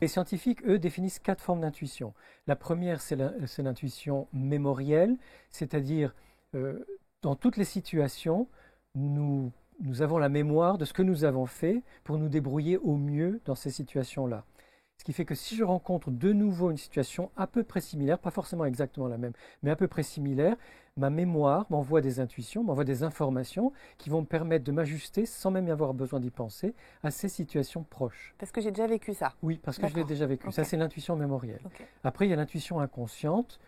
Les scientifiques, eux, définissent 4 formes d'intuition. La première, c'est l'intuition mémorielle, c'est-à-dire dans toutes les situations, nous avons la mémoire de ce que nous avons fait pour nous débrouiller au mieux dans ces situations-là. Ce qui fait que si je rencontre de nouveau une situation à peu près similaire, pas forcément exactement la même, mais à peu près similaire, ma mémoire m'envoie des intuitions, m'envoie des informations qui vont me permettre de m'ajuster, sans même y avoir besoin d'y penser, à ces situations proches. Parce que j'ai déjà vécu ça. Oui, parce que je l'ai déjà vécu. Ok. Ça, c'est l'intuition mémorielle. Ok. Après, il y a l'intuition inconsciente.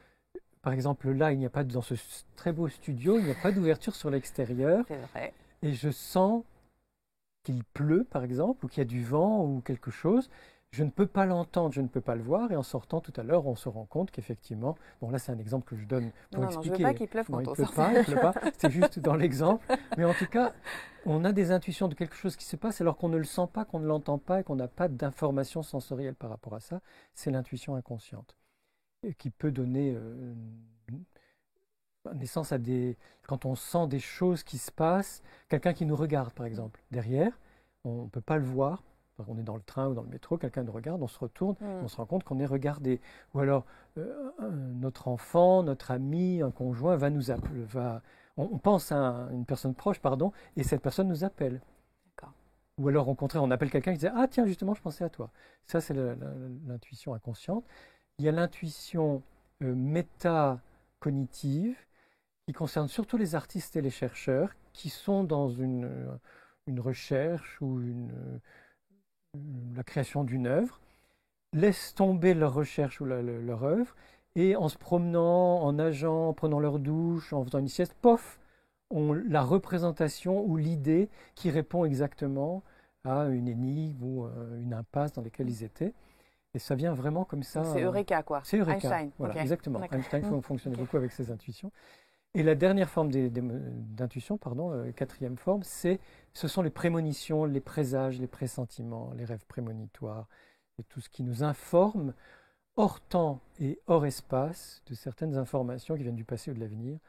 Par exemple, là, il n'y a pas dans ce très beau studio, il n'y a pas d'ouverture sur l'extérieur. C'est vrai. Et je sens qu'il pleut, par exemple, ou qu'il y a du vent ou quelque chose. Je ne peux pas l'entendre, je ne peux pas le voir. Et en sortant tout à l'heure, on se rend compte qu'effectivement, bon là c'est un exemple que je donne pour Non, je veux expliquer. pas qu'il pleuve Non, quand il on pleut sort. pas, il pleut pas. C'est juste dans l'exemple. Mais en tout cas, on a des intuitions de quelque chose qui se passe alors qu'on ne le sent pas, qu'on ne l'entend pas et qu'on n'a pas d'informations sensorielles par rapport à ça. C'est l'intuition inconsciente et qui peut donner naissance à des... Quand on sent des choses qui se passent, quelqu'un qui nous regarde par exemple derrière, on ne peut pas le voir. On est dans le train ou dans le métro, quelqu'un nous regarde, on se retourne, on se rend compte qu'on est regardé. Ou alors notre enfant, notre ami, un conjoint va nous appeler, on pense à une personne proche, pardon, et cette personne nous appelle. D'accord. Ou alors au contraire, on appelle quelqu'un qui dit ah tiens justement je pensais à toi. Ça c'est l'intuition inconsciente. Il y a l'intuition métacognitive qui concerne surtout les artistes et les chercheurs qui sont dans une recherche ou la création d'une œuvre, laissent tomber leur recherche ou leur œuvre, et en se promenant, en nageant, en prenant leur douche, en faisant une sieste, pof, ont la représentation ou l'idée qui répond exactement à une énigme ou une impasse dans laquelle ils étaient. Et ça vient vraiment comme ça. C'est Eureka, quoi. C'est Eureka. Einstein. Voilà, Okay. exactement. Einstein fonctionnait beaucoup avec ses intuitions. Et la dernière forme d'intuition, quatrième forme, ce sont les prémonitions, les présages, les pressentiments, les rêves prémonitoires, et tout ce qui nous informe hors temps et hors espace de certaines informations qui viennent du passé ou de l'avenir.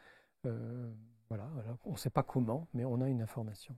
Voilà, on ne sait pas comment, mais on a une information.